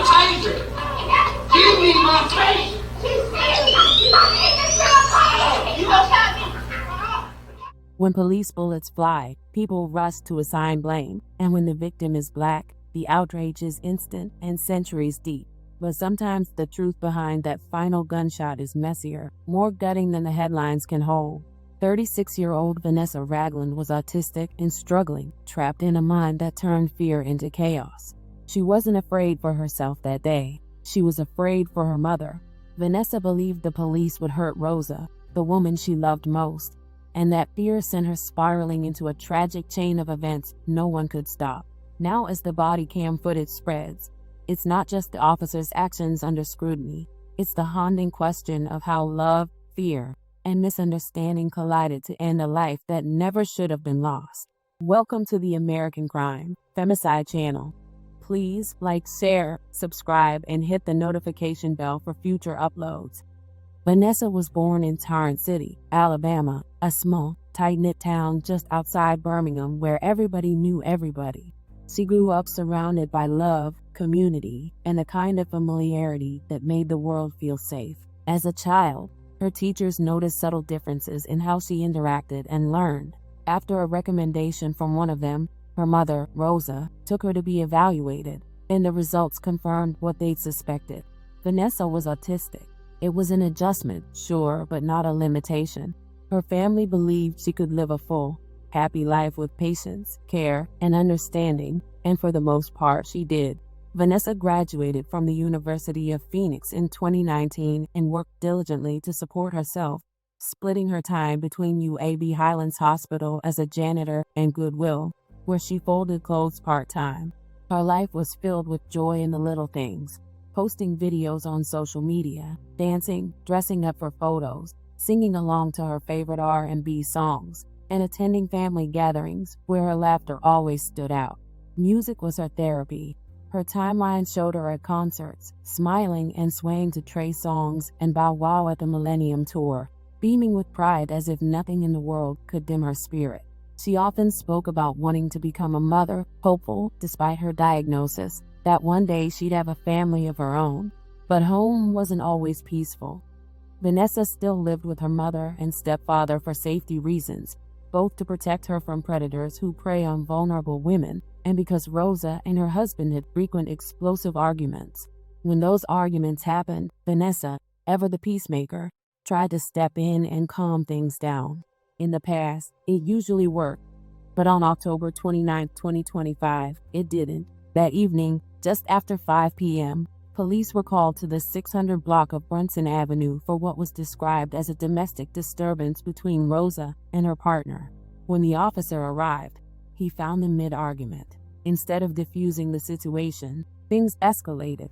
my taser. Give me my taser. When police bullets fly, people rush to assign blame, and when the victim is black, the outrage is instant and centuries deep. But sometimes the truth behind that final gunshot is messier, more gutting than the headlines can hold. 36-year-old Vanessa Ragland was autistic and struggling, trapped in a mind that turned fear into chaos. She wasn't afraid for herself that day. She was afraid for her mother. Vanessa believed the police would hurt Rosa, the woman she loved most, and that fear sent her spiraling into a tragic chain of events no one could stop. Now as the body cam footage spreads, it's not just the officer's actions under scrutiny, it's the haunting question of how love, fear, and misunderstanding collided to end a life that never should have been lost. Welcome to the American Crime Femicide channel. Please like, share, subscribe, and hit the notification bell for future uploads. Vanessa was born in Tarrant City, Alabama, a small, tight-knit town just outside Birmingham where everybody knew everybody. She grew up surrounded by love, community, and a kind of familiarity that made the world feel safe. As a child, her teachers noticed subtle differences in how she interacted and learned. After a recommendation from one of them, her mother, Rosa, took her to be evaluated, and the results confirmed what they'd suspected. Vanessa was autistic. It was an adjustment, sure, but not a limitation. Her family believed she could live a full, happy life with patience, care, and understanding, and for the most part, she did. Vanessa graduated from the University of Phoenix in 2019 and worked diligently to support herself, splitting her time between UAB Highlands Hospital as a janitor and Goodwill, where she folded clothes part-time. Her life was filled with joy in the little things. Posting videos on social media, dancing, dressing up for photos, singing along to her favorite R&B songs, and attending family gatherings where her laughter always stood out. Music was her therapy. Her timeline showed her at concerts, smiling and swaying to Trey songs and Bow Wow at the Millennium Tour, beaming with pride as if nothing in the world could dim her spirit. She often spoke about wanting to become a mother, hopeful, despite her diagnosis, that one day she'd have a family of her own. But home wasn't always peaceful. Vanessa still lived with her mother and stepfather for safety reasons, both to protect her from predators who prey on vulnerable women, and because Rosa and her husband had frequent explosive arguments. When those arguments happened, Vanessa, ever the peacemaker, tried to step in and calm things down. In the past, it usually worked, but on October 29, 2025, it didn't. That evening, just after 5 p.m., police were called to the 600 block of Brunson Avenue for what was described as a domestic disturbance between Rosa and her partner. When the officer arrived, he found them mid-argument. Instead of diffusing the situation, things escalated.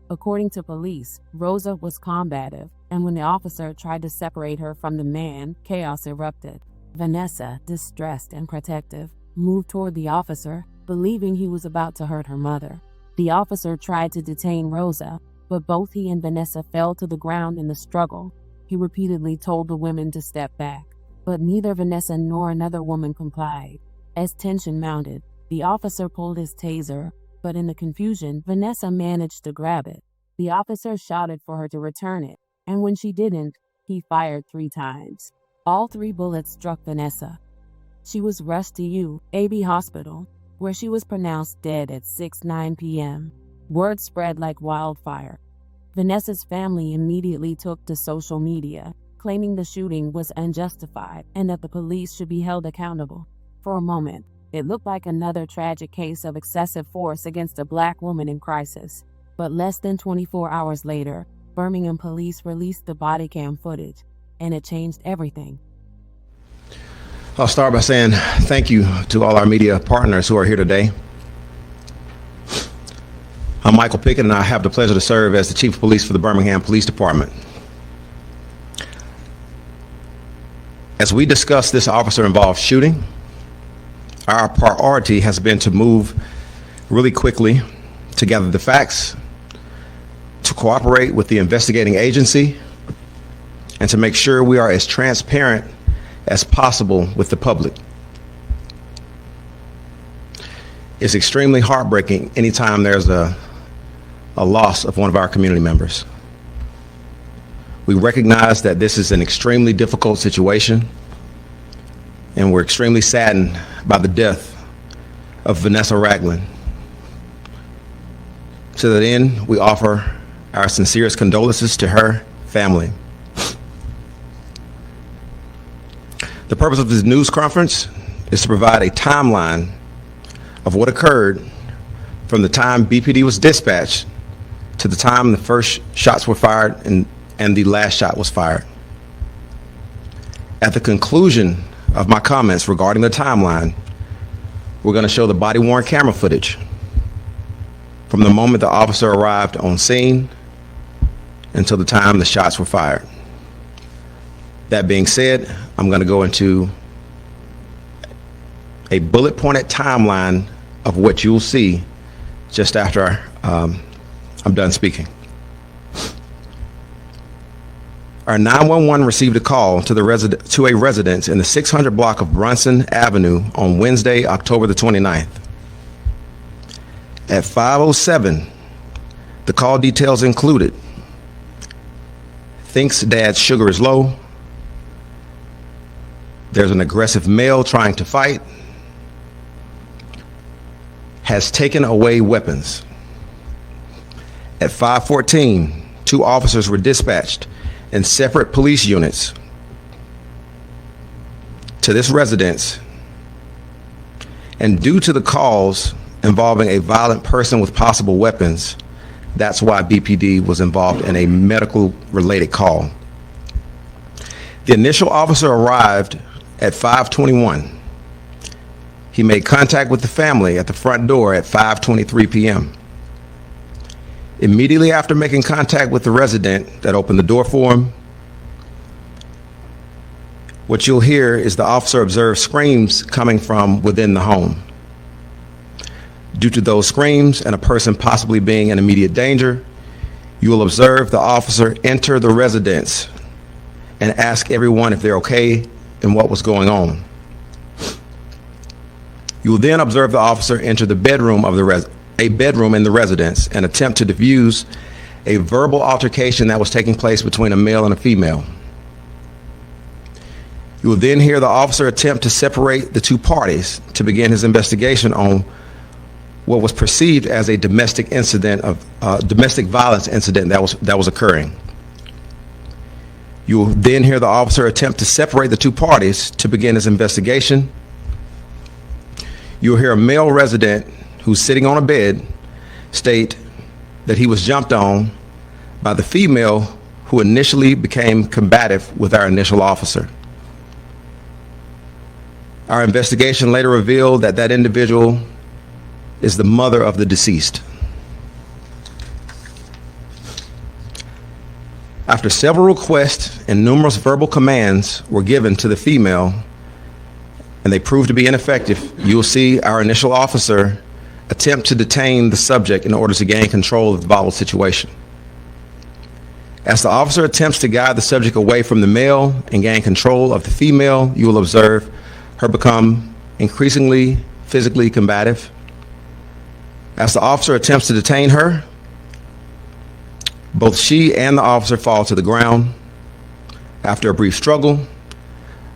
According to police, Rosa was combative, and when the officer tried to separate her from the man, chaos erupted. Vanessa, distressed and protective, moved toward the officer, believing he was about to hurt her mother. The officer tried to detain Rosa, but both he and Vanessa fell to the ground in the struggle. He repeatedly told the women to step back, but neither Vanessa nor another woman complied. As tension mounted, the officer pulled his taser, but in the confusion, Vanessa managed to grab it. The officer shouted for her to return it, and when she didn't, he fired 3 times. All 3 bullets struck Vanessa. She was rushed to UAB Hospital, where she was pronounced dead at 6:09 p.m. Word spread like wildfire. Vanessa's family immediately took to social media, claiming the shooting was unjustified and that the police should be held accountable. For a moment, it looked like another tragic case of excessive force against a black woman in crisis. But less than 24 hours later, Birmingham police released the body cam footage, and it changed everything. I'll start by saying thank you to all our media partners who are here today. I'm Michael Pickett, and I have the pleasure to serve as the Chief of Police for the Birmingham Police Department. As we discuss this officer-involved shooting, our priority has been to move really quickly to gather the facts, to cooperate with the investigating agency, and to make sure we are as transparent as possible with the public. It's extremely heartbreaking anytime there's a a loss of one of our community members. We recognize that this is an extremely difficult situation, and we're extremely saddened by the death of Vanessa Ragland. To that end, we offer our sincerest condolences to her family. The purpose of this news conference is to provide a timeline of what occurred from the time BPD was dispatched to the time the first shots were fired and the last shot was fired. At the conclusion of my comments regarding the timeline, we're going to show the body-worn camera footage from the moment the officer arrived on scene until the time the shots were fired. That being said, I'm going to go into a bullet-pointed timeline of what you'll see just after I'm done speaking. Our 911 received a call to a residence in the 600 block of Brunson Avenue on Wednesday, October the 29th. At 5:07, the call details included: thinks dad's sugar is low. There's an aggressive male trying to fight. Has taken away weapons. At 5:14, 2 officers were dispatched in separate police units to this residence, and due to the calls involving a violent person with possible weapons, that's why BPD was involved in a medical related call. The initial officer arrived at 5:21. He made contact with the family at the front door at 5:23 p.m. Immediately after making contact with the resident that opened the door for him, what you'll hear is the officer observed screams coming from within the home. Due to those screams and a person possibly being in immediate danger, you will observe the officer enter the residence and ask everyone if they're okay and what was going on. You will then observe the officer enter the bedroom of a bedroom in the residence and attempt to defuse a verbal altercation that was taking place between a male and a female. You will then hear the officer attempt to separate the 2 parties to begin his investigation on what was perceived as a domestic violence incident that was occurring. You will then hear the officer attempt to separate the 2 parties to begin his investigation. You will hear a male resident who's sitting on a bed state that he was jumped on by the female who initially became combative with our initial officer. Our investigation later revealed that that individual is the mother of the deceased. After several requests and numerous verbal commands were given to the female, and they proved to be ineffective, you'll see our initial officer attempt to detain the subject in order to gain control of the volatile situation. As the officer attempts to guide the subject away from the male and gain control of the female, you will observe her become increasingly physically combative. As the officer attempts to detain her, both she and the officer fall to the ground. After a brief struggle,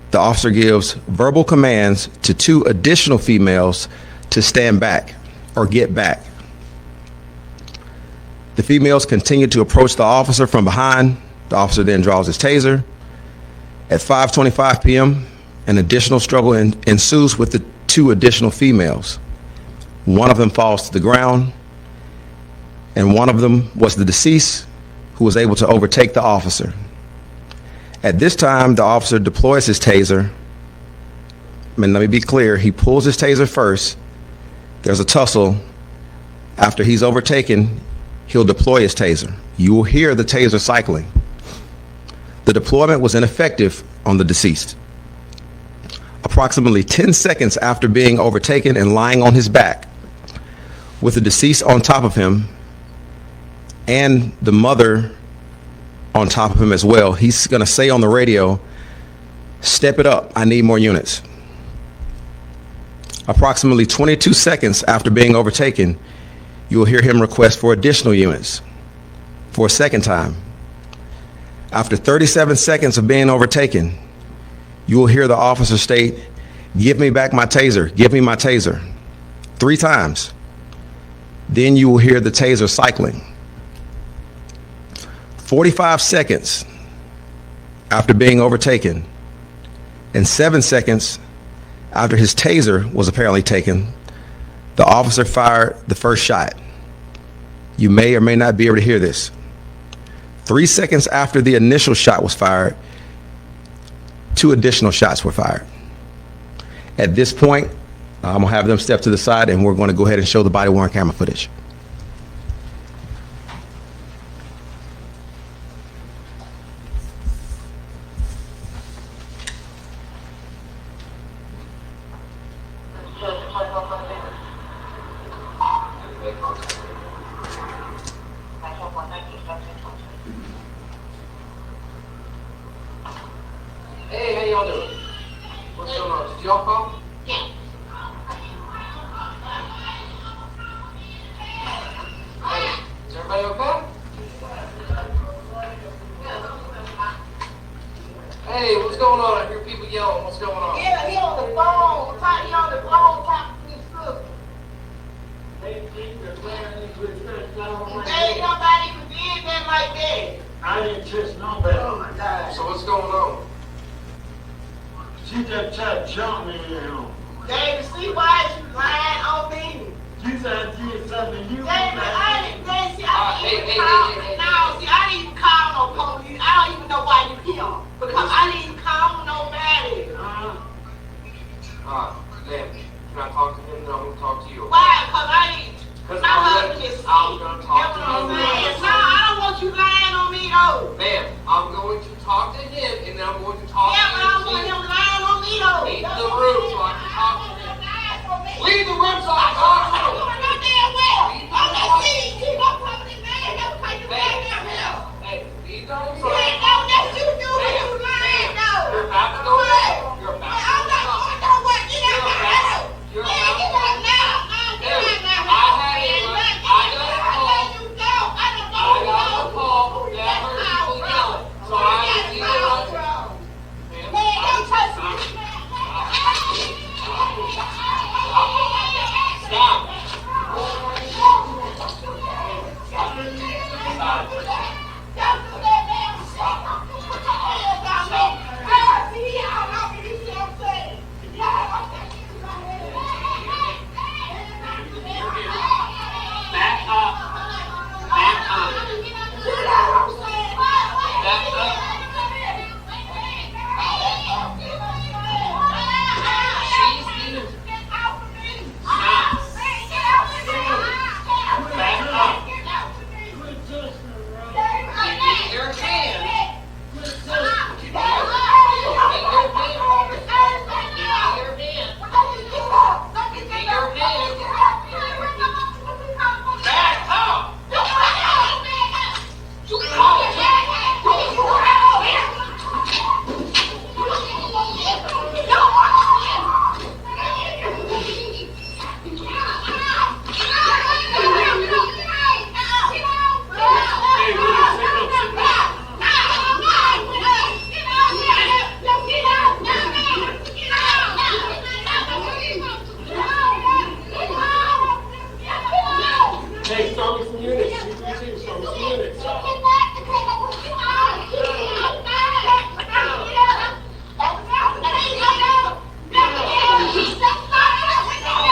the officer gives verbal commands to 2 additional females to stand back or get back. The females continue to approach the officer from behind. The officer then draws his taser. At 5:25 p.m., an additional struggle ensues with the 2 additional females. One of them falls to the ground, and one of them was the deceased, who was able to overtake the officer. At this time, the officer deploys his taser. Let me be clear, he pulls his taser first. There's a tussle. After he's overtaken, he'll deploy his taser. You will hear the taser cycling. The deployment was ineffective on the deceased. Approximately 10 seconds after being overtaken and lying on his back, with the deceased on top of him and the mother on top of him as well, he's going to say on the radio, "Step it up, I need more units." Approximately 22 seconds after being overtaken, you'll hear him request for additional units for a second time. After 37 seconds of being overtaken, you will hear the officer state, "Give me back my taser, give me my taser," 3 times. Then you will hear the taser cycling. 45 seconds after being overtaken and 7 seconds after his taser was apparently taken, the officer fired the first shot. You may or may not be able to hear this. 3 seconds after the initial shot was fired, 2 additional shots were fired. At this point, I'm gonna have them step to the side and we're gonna go ahead and show the body-worn camera footage. Hey, how y'all doing? What's going on? Did y'all call? Hey, is everybody okay? Hey, what's going on? I hear people yelling. What's going on? Yeah, he on the phone. He on the phone talking to his sister. Ain't nobody even did that like that. I didn't just know that. Oh my God. So what's going on? She just tried to jump me, you know. David, see why you lying on me? She said I did something you David, I didn't see, I didn't hey, even call. hey. No, see, I didn't even call no police. I don't even know why you here. Because I didn't even call nobody. Ma'am, can I talk to him? Then I'm gonna talk to you. Why? Because I didn't. Because My husband is sick. I'm gonna talk to That's what I'm him. saying. No, I don't want you lying on me though. Ma'am, I'm going to talk to him, and then I'm going to talk Yeah, to but you. I don't want him lying on me though. Leave That's the what room I'm so I can saying. talk to I him. don't want him lying on me. Leave the room so I can talk to him. I'm damn well. I'm not seeing you. I'm probably mad. That's why you lying down here. Hey, leave the room so You I ain't can know talk to that him. you do when you lying though. You're about to go What? down. You're about to I'm go not down. going nowhere. Get out my house. You're Yeah, about get to out now. Get out now. I got a call. I got a call that I heard people yelling. So I was either on. Man, don't touch me. Stop. Back up. Back up. Back up. She's even. Stop. Back up. Give me your hand. Give me your hand. Give me your hand. Back up. Hey, show me some units. Show me some units.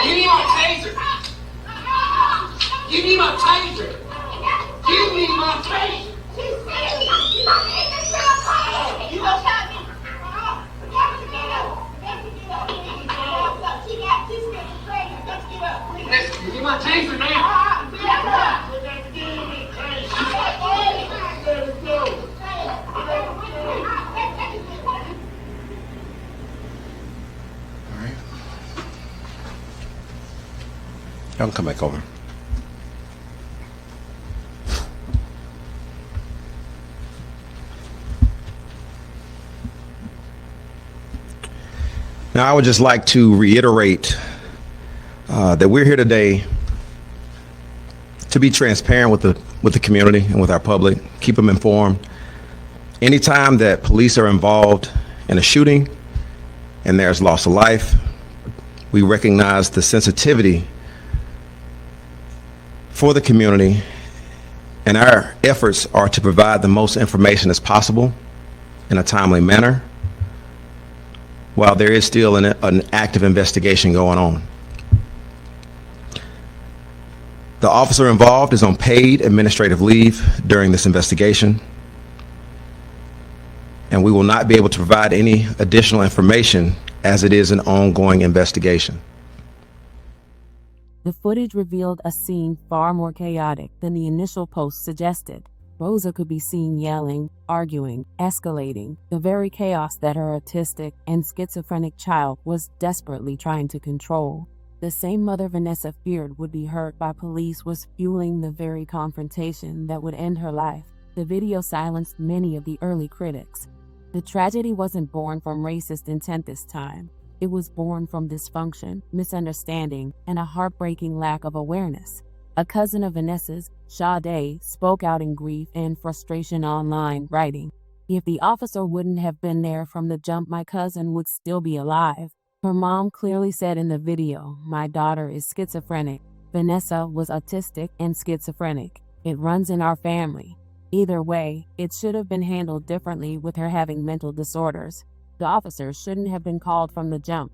Give me my taser. Give me my taser. Give me my taser. Listen, give me my taser now. All right. Y'all can come back over. Now, I would just like to reiterate that we're here today to be transparent with the community and with our public, keep them informed. Anytime that police are involved in a shooting and there's loss of life, we recognize the sensitivity for the community, and our efforts are to provide the most information as possible in a timely manner while there is still an active investigation going on. The officer involved is on paid administrative leave during this investigation, and we will not be able to provide any additional information as it is an ongoing investigation. The footage revealed a scene far more chaotic than the initial post suggested. Rosa could be seen yelling, arguing, escalating, the very chaos that her autistic and schizophrenic child was desperately trying to control. The same mother Vanessa feared would be hurt by police was fueling the very confrontation that would end her life. The video silenced many of the early critics. The tragedy wasn't born from racist intent this time. It was born from dysfunction, misunderstanding, and a heartbreaking lack of awareness. A cousin of Vanessa's, Sade, spoke out in grief and frustration online, writing, "If the officer wouldn't have been there from the jump, my cousin would still be alive." Her mom clearly said in the video, "My daughter is schizophrenic. Vanessa was autistic and schizophrenic. It runs in our family. Either way, it should have been handled differently with her having mental disorders. The officer shouldn't have been called from the jump.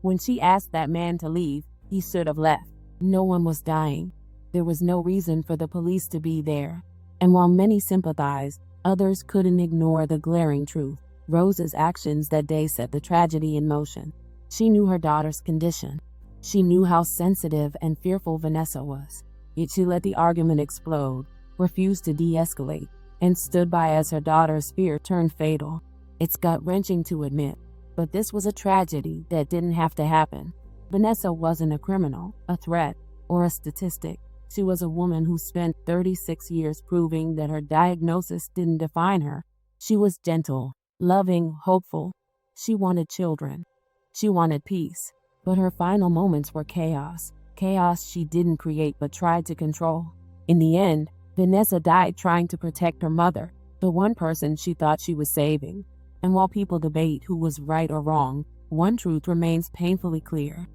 When she asked that man to leave, he should have left. No one was dying. There was no reason for the police to be there." And while many sympathized, others couldn't ignore the glaring truth. Rosa's actions that day set the tragedy in motion. She knew her daughter's condition. She knew how sensitive and fearful Vanessa was. Yet she let the argument explode, refused to de-escalate, and stood by as her daughter's fear turned fatal. It's gut-wrenching to admit, but this was a tragedy that didn't have to happen. Vanessa wasn't a criminal, a threat, or a statistic. She was a woman who spent 36 years proving that her diagnosis didn't define her. She was gentle, loving, hopeful. She wanted children. She wanted peace. But her final moments were chaos. Chaos she didn't create but tried to control. In the end, Vanessa died trying to protect her mother, the one person she thought she was saving. And while people debate who was right or wrong, one truth remains painfully clear.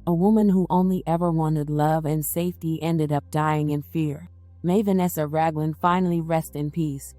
A woman who only ever wanted love and safety ended up dying in fear. May Vanessa Ragland finally rest in peace.